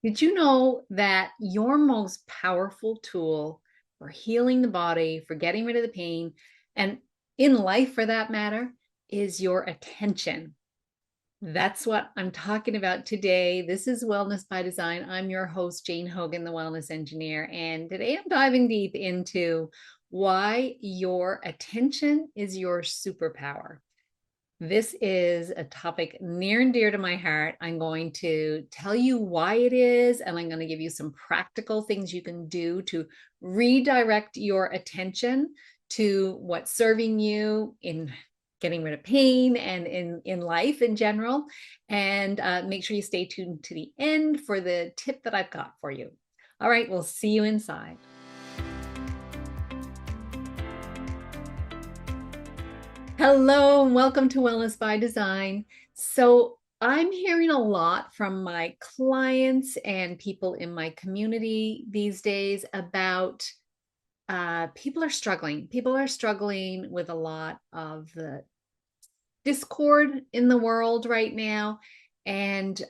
Did you know that your most powerful tool for healing the body, for getting rid of the pain, and in life for that matter, is your attention? That's what I'm talking about today. This is Wellness by Design. I'm your host, Jane Hogan, the Wellness Engineer. And today I'm diving deep into why your attention is your superpower. This is a topic near and dear to my heart. I'm going to tell you why it is, and I'm going to give you some practical things you can do to redirect your attention to what's serving you in getting rid of pain and in life in general. And make sure you stay tuned to the end for the tip that I've got for you. All right, we'll see you inside. Hello, and welcome to Wellness by Design. So, I'm hearing a lot from my clients and people in my community these days about people are struggling. People are struggling with a lot of the discord in the world right now. And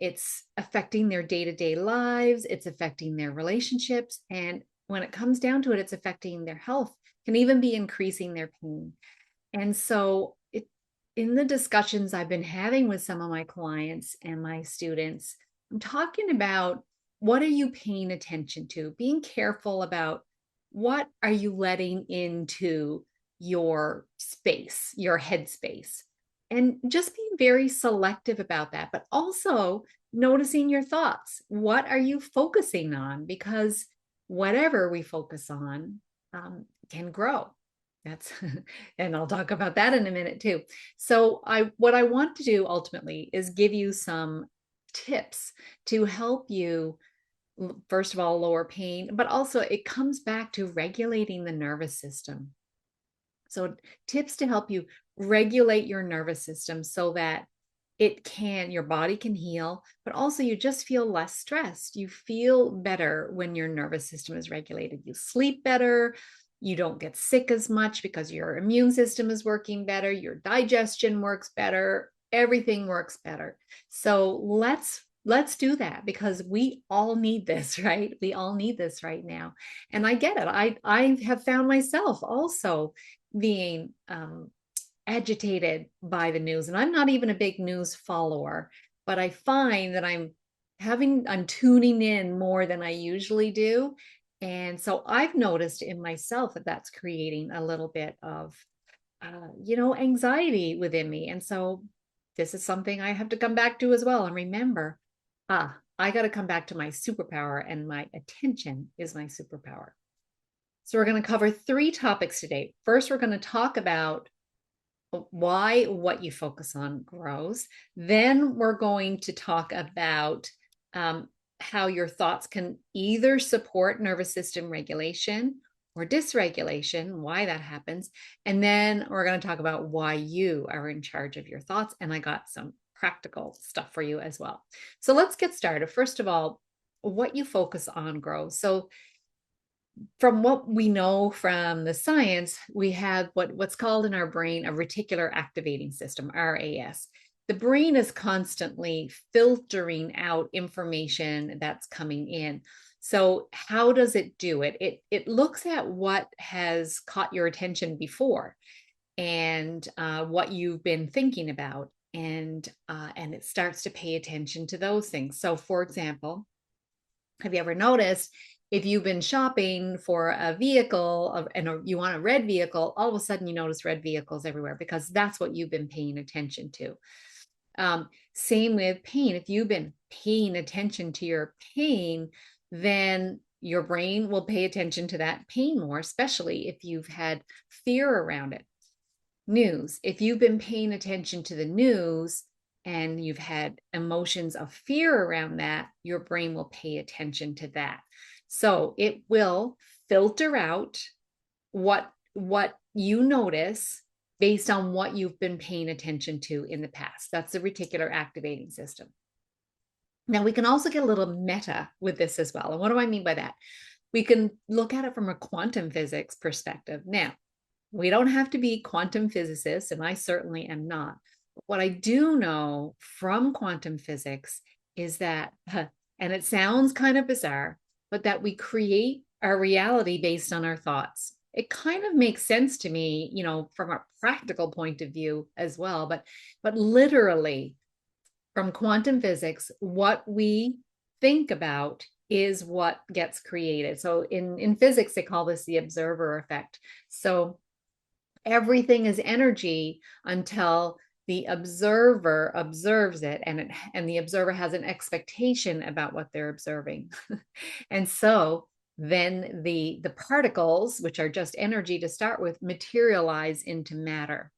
it's affecting their day-to-day lives, it's affecting their relationships. And when it comes down to it, it's affecting their health, can even be increasing their pain. And so in the discussions I've been having with some of my clients and my students, I'm talking about what are you paying attention to? Being careful about what are you letting into your space, your headspace, and just being very selective about that, but also noticing your thoughts. What are you focusing on? Because whatever we focus on can grow. That's, and I'll talk about that in a minute too. So what I want to do ultimately is give you some tips to help you, first of all, lower pain, but also it comes back to regulating the nervous system. So tips to help you regulate your nervous system so that your body can heal, but also you just feel less stressed. You feel better when your nervous system is regulated. You sleep better. You don't get sick as much because your immune system is working better. Your digestion works better. Everything works better. So let's do that because we all need this, right? We all need this right now. And I get it. I have found myself also being agitated by the news. And I'm not even a big news follower, but I find that I'm tuning in more than I usually do. And so I've noticed in myself that that's creating a little bit of, anxiety within me. And so this is something I have to come back to as well. And remember, I got to come back to my superpower, and my attention is my superpower. So we're going to cover three topics today. First, we're going to talk about why what you focus on grows. Then we're going to talk about how your thoughts can either support nervous system regulation or dysregulation, why that happens. And then we're going to talk about why you are in charge of your thoughts. And I got some practical stuff for you as well. So let's get started. First of all, what you focus on grows. So from what we know from the science, we have what's called in our brain a reticular activating system, RAS. The brain is constantly filtering out information that's coming in. So how does it do it? It looks at what has caught your attention before and what you've been thinking about, and it starts to pay attention to those things. So, for example, have you ever noticed if you've been shopping for a vehicle and you want a red vehicle, all of a sudden you notice red vehicles everywhere because that's what you've been paying attention to. Same with pain. If you've been paying attention to your pain, then your brain will pay attention to that pain more, especially if you've had fear around it. News. If you've been paying attention to the news, and you've had emotions of fear around that, your brain will pay attention to that. So it will filter out what you notice based on what you've been paying attention to in the past. That's the reticular activating system. Now we can also get a little meta with this as well. And what do I mean by that? We can look at it from a quantum physics perspective. Now, we don't have to be quantum physicists, and I certainly am not. What I do know from quantum physics is that And it sounds kind of bizarre, but that we create our reality based on our thoughts. It kind of makes sense to me, you know, from a practical point of view as well, but literally from quantum physics, what we think about is what gets created. So in physics, they call this the observer effect. So everything is energy until the observer observes it, and the observer has an expectation about what they're observing. And so then the particles, which are just energy to start with, materialize into matter.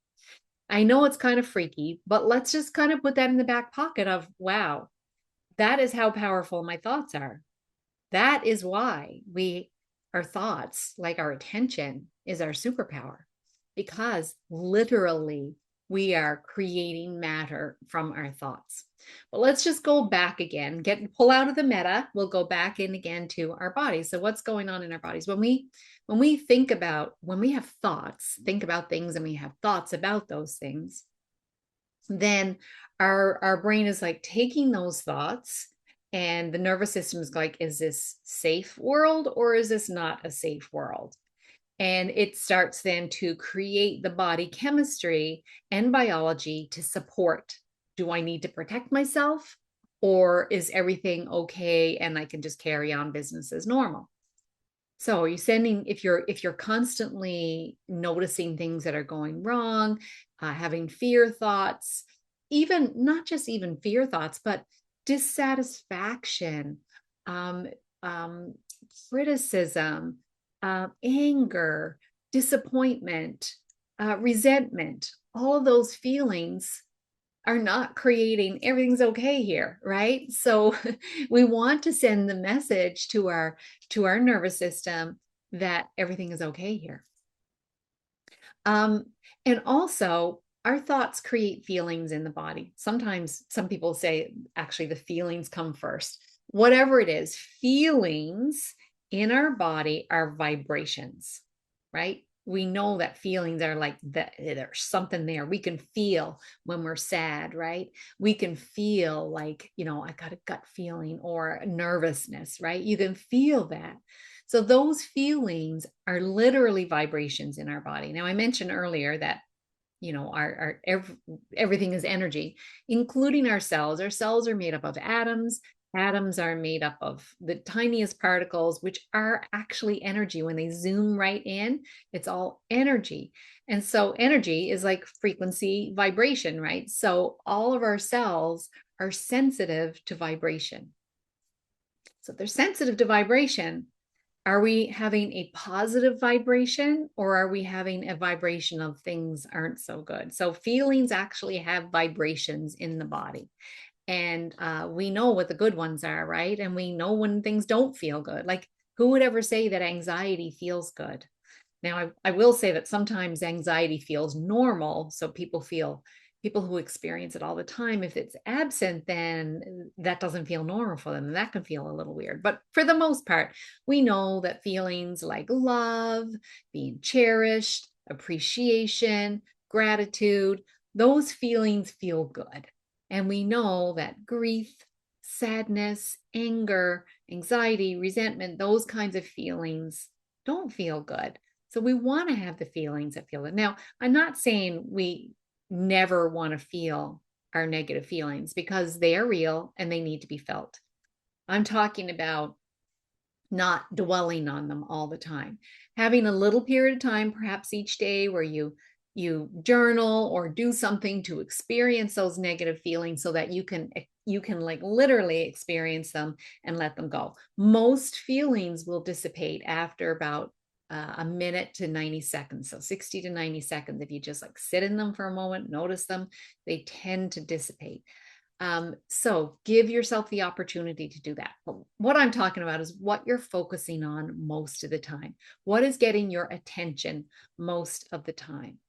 I know it's kind of freaky, but let's just kind of put that in the back pocket of, wow, that is how powerful my thoughts are. That is why our thoughts, like our attention, is our superpower, because literally we are creating matter from our thoughts. But let's just go back again, pull out of the meta. We'll go back in again to our bodies. So what's going on in our bodies? When we have thoughts, think about things and we have thoughts about those things, then our brain is like taking those thoughts, and the nervous system is like, is this safe world or is this not a safe world? And it starts then to create the body chemistry and biology to support. Do I need to protect myself, or is everything okay and I can just carry on business as normal? So you're sending, if you're constantly noticing things that are going wrong, having fear thoughts, even not just even fear thoughts, but dissatisfaction, um, um, criticism, anger, disappointment, resentment, all of those feelings are not creating everything's okay here, right? So we want to send the message to our nervous system that everything is okay here. And also, our thoughts create feelings in the body. Sometimes some people say, actually, the feelings come first. Whatever it is, feelings in our body are vibrations, right? We know that feelings are like that. There's something there. We can feel when we're sad, right? We can feel like, you know, I got a gut feeling or nervousness, right? You can feel that. So those feelings are literally vibrations in our body. Now, I mentioned earlier that, you know, everything is energy, including our cells. Our cells are made up of atoms. Atoms are made up of the tiniest particles, which are actually energy. When they zoom right in, it's all energy. And so energy is like frequency vibration, right? So all of our cells are sensitive to vibration. So if they're sensitive to vibration, are we having a positive vibration, or are we having a vibration of things aren't so good? So feelings actually have vibrations in the body. And we know what the good ones are, right? And we know when things don't feel good. Like, who would ever say that anxiety feels good? Now, I will say that sometimes anxiety feels normal. So people who experience it all the time, if it's absent, then that doesn't feel normal for them. And that can feel a little weird. But for the most part, we know that feelings like love, being cherished, appreciation, gratitude, those feelings feel good. And we know that grief, sadness, anger, anxiety, resentment, those kinds of feelings don't feel good. So we want to have the feelings that feel it. Now, I'm not saying we never want to feel our negative feelings, because they are real and they need to be felt. I'm talking about not dwelling on them all the time. Having a little period of time, perhaps each day, where you journal or do something to experience those negative feelings so that you can like literally experience them and let them go. Most feelings will dissipate after about a minute to 90 seconds. So 60 to 90 seconds. If you just like sit in them for a moment, notice them, they tend to dissipate. So give yourself the opportunity to do that. But what I'm talking about is what you're focusing on most of the time. What is getting your attention most of the time?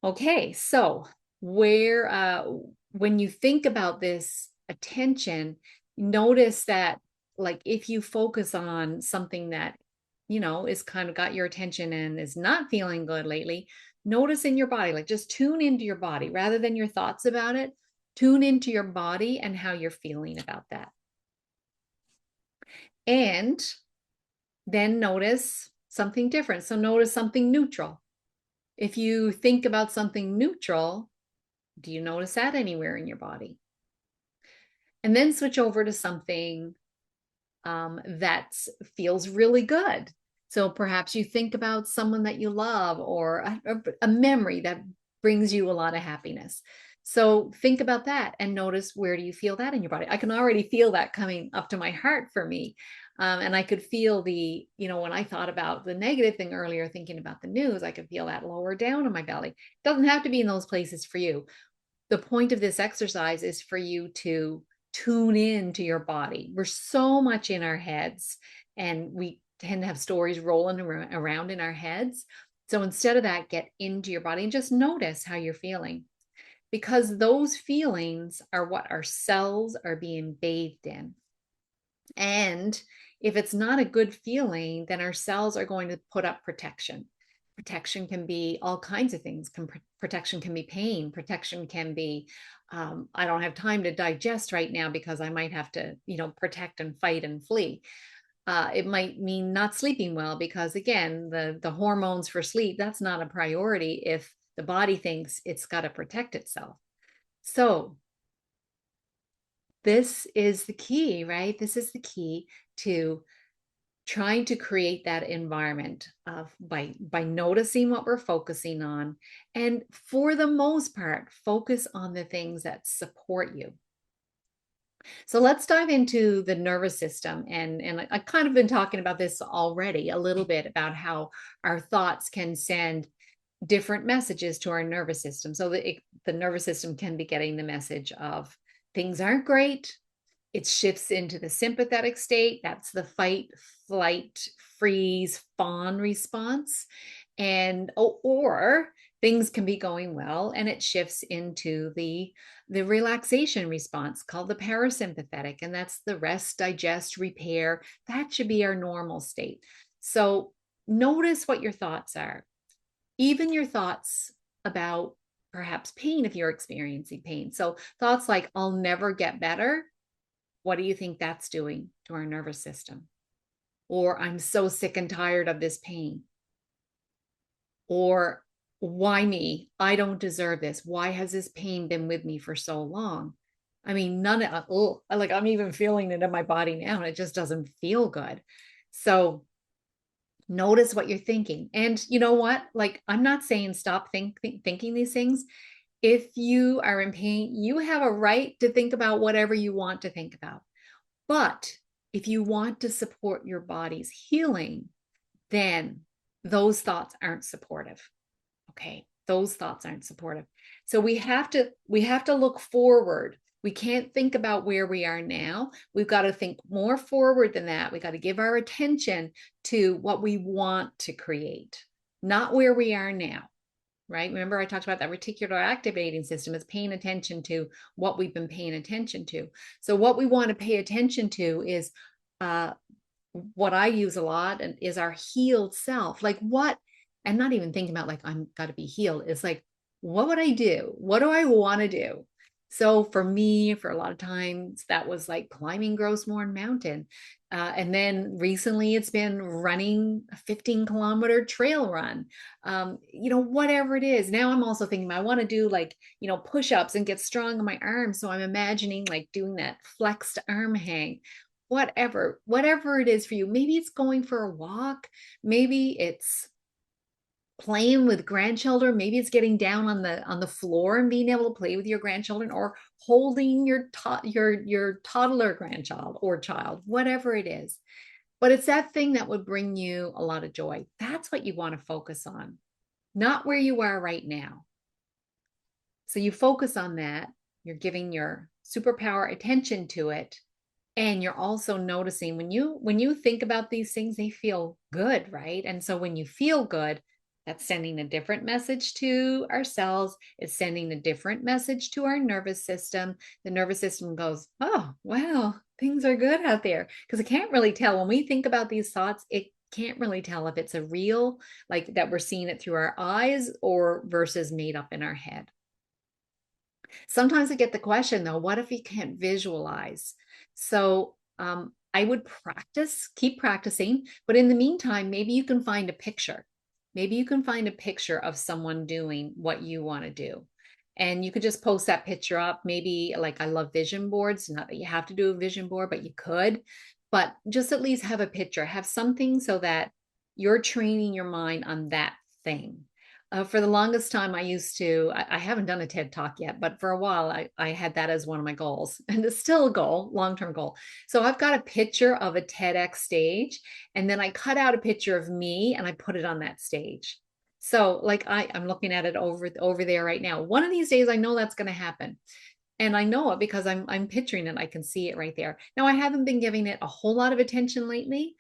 Okay, so when you think about this attention, notice that, like, if you focus on something that, you know, is kind of got your attention and is not feeling good lately, notice in your body, like just tune into your body rather than your thoughts about it. Tune into your body and how you're feeling about that. And then notice something different. So notice something neutral. If you think about something neutral, do you notice that anywhere in your body? And then switch over to something that feels really good. So perhaps you think about someone that you love or a memory that brings you a lot of happiness. So think about that and notice, where do you feel that in your body? I can already feel that coming up to my heart for me. And I could feel when I thought about the negative thing earlier, thinking about the news, I could feel that lower down in my belly. It doesn't have to be in those places for you. The point of this exercise is for you to tune in to your body. We're so much in our heads, and we tend to have stories rolling around in our heads. So instead of that, get into your body and just notice how you're feeling, because those feelings are what our cells are being bathed in. And if it's not a good feeling, then our cells are going to put up protection. Protection can be all kinds of things. Protection can be pain. Protection can be, I don't have time to digest right now because I might have to, protect and fight and flee. It might mean not sleeping well because, again, the hormones for sleep, that's not a priority if the body thinks it's got to protect itself. So this is the key, right? This is the key to trying to create that environment of by noticing what we're focusing on, and for the most part focus on the things that support you. So let's dive into the nervous system, and I kind of been talking about this already a little bit about how our thoughts can send different messages to our nervous system. So the nervous system can be getting the message of things aren't great. It shifts into the sympathetic state. That's the fight, flight, freeze, fawn response. And or things can be going well and it shifts into the relaxation response called the parasympathetic. And that's the rest, digest, repair. That should be our normal state. So notice what your thoughts are, even your thoughts about perhaps pain if you're experiencing pain. So thoughts like, I'll never get better. What do you think that's doing to our nervous system? Or I'm so sick and tired of this pain. Or why me? I don't deserve this. Why has this pain been with me for so long? I mean, I'm even feeling it in my body now and it just doesn't feel good. So notice what you're thinking. And you know what? Like, I'm not saying stop thinking these things. If you are in pain, you have a right to think about whatever you want to think about. But if you want to support your body's healing, then those thoughts aren't supportive. Okay, those thoughts aren't supportive. So we have to look forward. We can't think about where we are now. We've got to think more forward than that. We got to give our attention to what we want to create, not where we are now. Right? Remember, I talked about that reticular activating system is paying attention to what we've been paying attention to. So what we want to pay attention to is what I use a lot, and is our healed self. Like what, and not even thinking about like, I'm got to be healed. It's like, what would I do? What do I want to do? So for me, for a lot of times, that was like climbing Grossmorn Mountain. And then recently it's been running a 15-kilometer trail run. Whatever it is. Now I'm also thinking I want to do like, push-ups and get strong in my arms. So I'm imagining like doing that flexed arm hang. Whatever it is for you. Maybe it's going for a walk. Maybe it's playing with grandchildren. Maybe it's getting down on the floor and being able to play with your grandchildren, or holding your toddler grandchild or child, whatever it is. But it's that thing that would bring you a lot of joy. That's what you want to focus on, not where you are right now. So you focus on that. You're giving your superpower attention to it. And you're also noticing when you think about these things, they feel good, right? And so when you feel good, that's sending a different message to our cells. It's sending a different message to our nervous system. The nervous system goes, oh, wow, things are good out there. Because it can't really tell when we think about these thoughts, it can't really tell if it's a real, like that we're seeing it through our eyes or versus made up in our head. Sometimes I get the question though, what if you can't visualize? So I would keep practicing, but in the meantime, maybe you can find a picture. Maybe you can find a picture of someone doing what you want to do. And you could just post that picture up. Maybe like I love vision boards, not that you have to do a vision board, but you could. But just at least have a picture, have something so that you're training your mind on that thing. For the longest time, I haven't done a TED Talk yet, but for a while, I had that as one of my goals. And it's still a goal, long-term goal. So I've got a picture of a TEDx stage, and then I cut out a picture of me and I put it on that stage. So like I'm looking at it over there right now. One of these days, I know that's going to happen. And I know it because I'm picturing it. I can see it right there. Now, I haven't been giving it a whole lot of attention lately,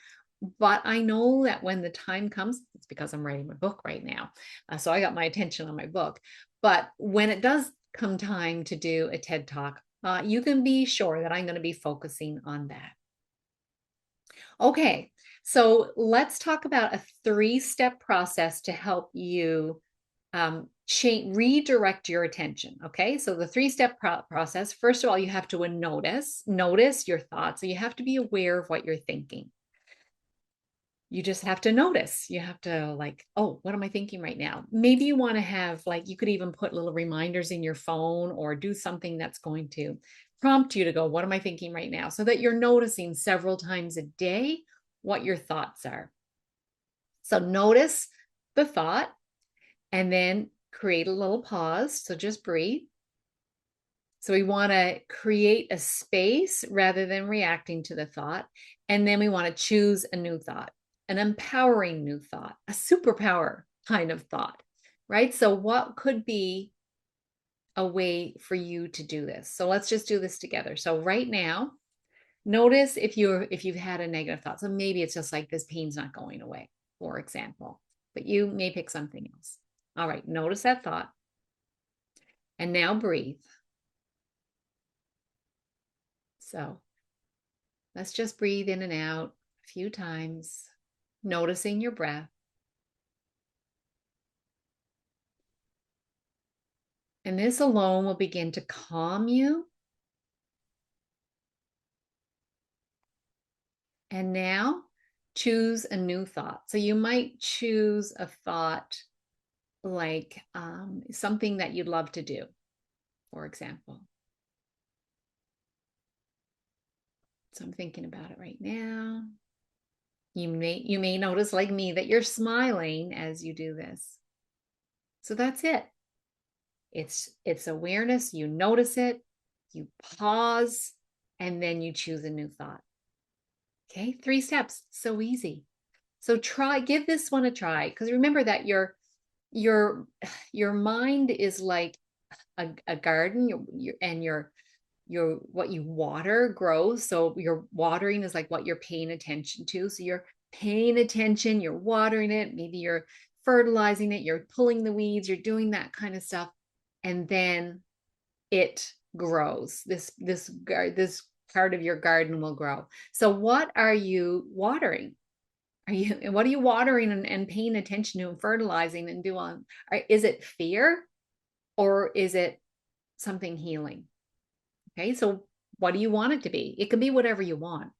but I know that when the time comes, it's because I'm writing my book right now. So I got my attention on my book. But when it does come time to do a TED Talk, you can be sure that I'm going to be focusing on that. Okay, so let's talk about a 3-step process to help you redirect your attention. Okay, so the 3-step process, first of all, you have to notice your thoughts. So you have to be aware of what you're thinking. You just have to notice. You have to like, oh, what am I thinking right now? Maybe you want to have like, you could even put little reminders in your phone or do something that's going to prompt you to go, what am I thinking right now? So that you're noticing several times a day what your thoughts are. So notice the thought and then create a little pause. So just breathe. So we want to create a space rather than reacting to the thought. And then we want to choose a new thought, an empowering new thought, a superpower kind of thought, right? So what could be a way for you to do this? So let's just do this together. So right now, notice if you've had a negative thought. So maybe it's just like this pain's not going away, for example, but you may pick something else. All right, notice that thought. And now breathe. So let's just breathe in and out a few times, noticing your breath. And this alone will begin to calm you. And now choose a new thought. So you might choose a thought like something that you'd love to do, for example. So I'm thinking about it right now. You may notice, like me, that you're smiling as you do this. So that's it. It's awareness. You notice it, you pause, and then you choose a new thought. Okay, 3 steps. So easy. So give this one a try, because remember that your mind is like a garden, and your what you water grows. So your watering is like what you're paying attention to. So you're paying attention, you're watering it, maybe you're fertilizing it, you're pulling the weeds, you're doing that kind of stuff, and then it grows. This part of your garden will grow. So what are you watering? What are you watering and paying attention to and fertilizing and doing? Is it fear or is it something healing? Okay, so what do you want it to be? It can be whatever you want.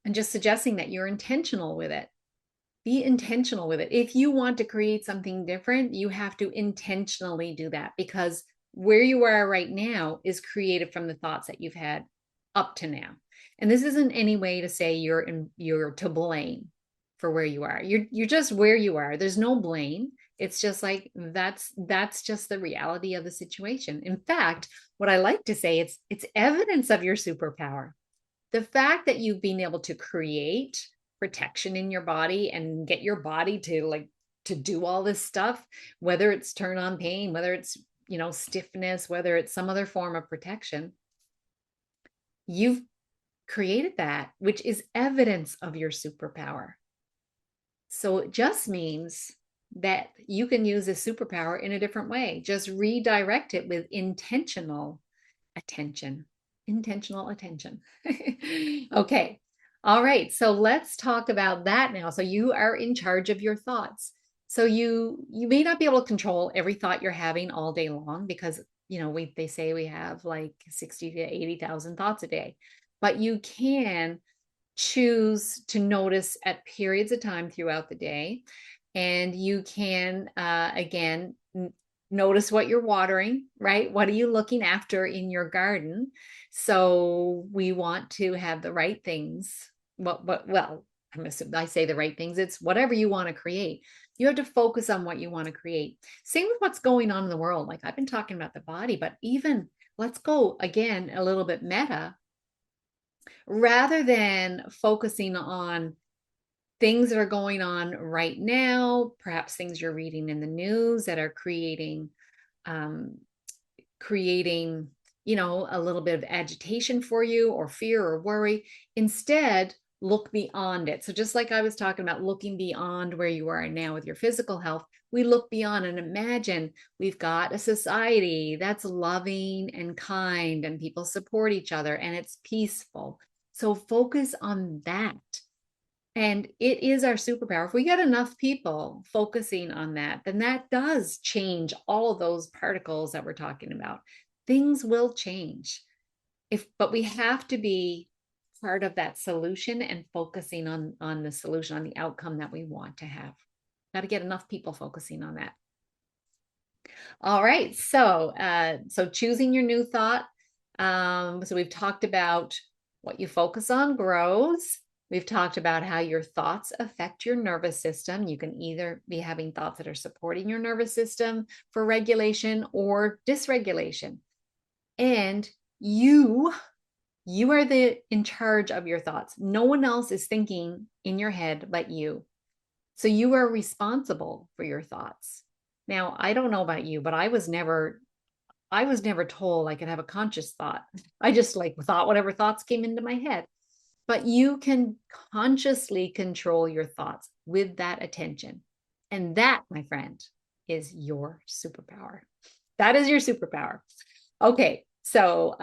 And just suggesting that you're intentional with it. Be intentional with it. If you want to create something different, you have to intentionally do that, because where you are right now is created from the thoughts that you've had up to now. And this isn't any way to say you're to blame for where you are. You're just where you are. There's no blame. It's just like that's just the reality of the situation. In fact, what I like to say, it's evidence of your superpower. The fact that you've been able to create protection in your body and get your body to do all this stuff, whether it's turn on pain, whether it's stiffness, whether it's some other form of protection, you've created that, which is evidence of your superpower. So it just means that you can use this superpower in a different way. Just redirect it with intentional attention. Okay. All right. So let's talk about that now. So you are in charge of your thoughts. So you may not be able to control every thought you're having all day long, because they say we have like 60 to 80,000 thoughts a day. but you can choose to notice at periods of time throughout the day. And you can, again, notice what you're watering, right? What are you looking after in your garden? So we want to have the right things. Well, I say the right things. It's whatever you want to create. You have to focus on what you want to create. Same with what's going on in the world. Like I've been talking about the body, but even let's go again a little bit meta. Rather than focusing on things that are going on right now, perhaps things you're reading in the news that are creating, um, creating, a little bit of agitation for you or fear or worry. Instead, look beyond it. So just like I was talking about looking beyond where you are now with your physical health, we look beyond and imagine we've got a society that's loving and kind and people support each other and it's peaceful. So focus on that. And it is our superpower. If we get enough people focusing on that, then that does change all of those particles that we're talking about. Things will change. But we have to be part of that solution and focusing on the solution, on the outcome that we want to have. Got to get enough people focusing on that. All right. So choosing your new thought. So we've talked about what you focus on grows. We've talked about how your thoughts affect your nervous system. You can either be having thoughts that are supporting your nervous system for regulation or dysregulation. And you are in charge of your thoughts. No one else is thinking in your head but you. So you are responsible for your thoughts. Now, I don't know about you, but I was never told I could have a conscious thought. I just thought whatever thoughts came into my head. But you can consciously control your thoughts with that attention. And that, my friend, is your superpower. That is your superpower. Okay, so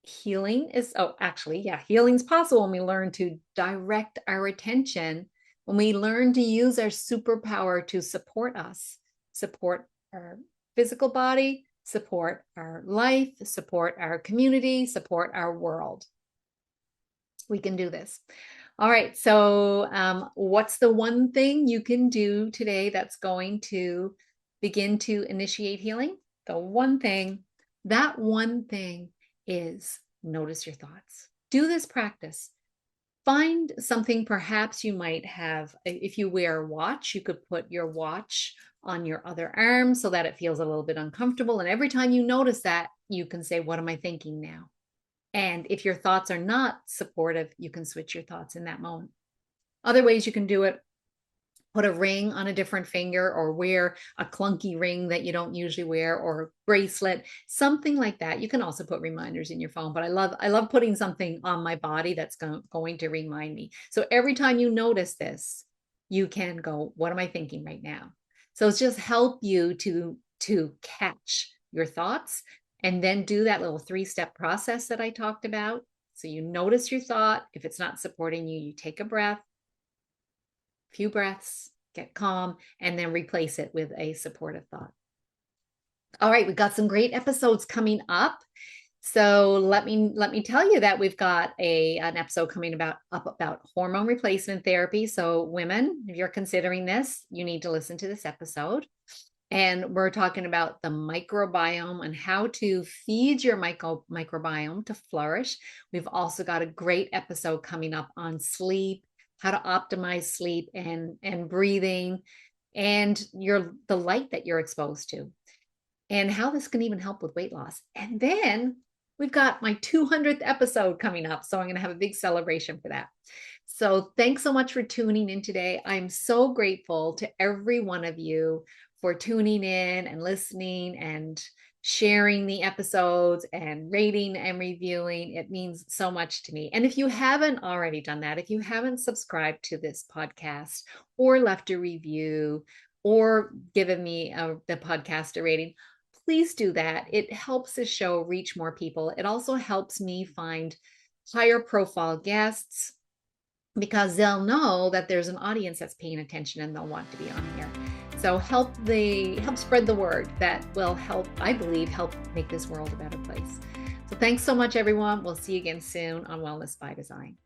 healing's possible when we learn to direct our attention, when we learn to use our superpower to support us, support our physical body, support our life, support our community, support our world. We can do this. All right. So what's the one thing you can do today that's going to begin to initiate healing? That one thing is notice your thoughts. Do this practice. Find something perhaps you might have. If you wear a watch, you could put your watch on your other arm so that it feels a little bit uncomfortable. And every time you notice that, you can say, what am I thinking now? And if your thoughts are not supportive, you can switch your thoughts in that moment. Other ways you can do it, put a ring on a different finger or wear a clunky ring that you don't usually wear or a bracelet, something like that. You can also put reminders in your phone, but I love putting something on my body that's going to remind me. So every time you notice this, you can go, what am I thinking right now? So it's just help you to catch your thoughts and then do that little 3-step process that I talked about. So you notice your thought. If it's not supporting you, you take a breath, few breaths, get calm, and then replace it with a supportive thought. All right, we've got some great episodes coming up. So let me tell you that we've got an episode coming up about hormone replacement therapy. So women, if you're considering this, you need to listen to this episode. And we're talking about the microbiome and how to feed your microbiome to flourish. We've also got a great episode coming up on sleep, how to optimize sleep and breathing, and the light that you're exposed to, and how this can even help with weight loss. And then we've got my 200th episode coming up. So I'm going to have a big celebration for that. So thanks so much for tuning in today. I'm so grateful to every one of you for tuning in and listening and sharing the episodes and rating and reviewing. It means so much to me. And if you haven't already done that, if you haven't subscribed to this podcast or left a review or given me the podcast a rating, please do that. It helps the show reach more people. It also helps me find higher profile guests because they'll know that there's an audience that's paying attention and they'll want to be on here. So help spread the word. That will help, I believe, help make this world a better place. So thanks so much, everyone. We'll see you again soon on Wellness by Design.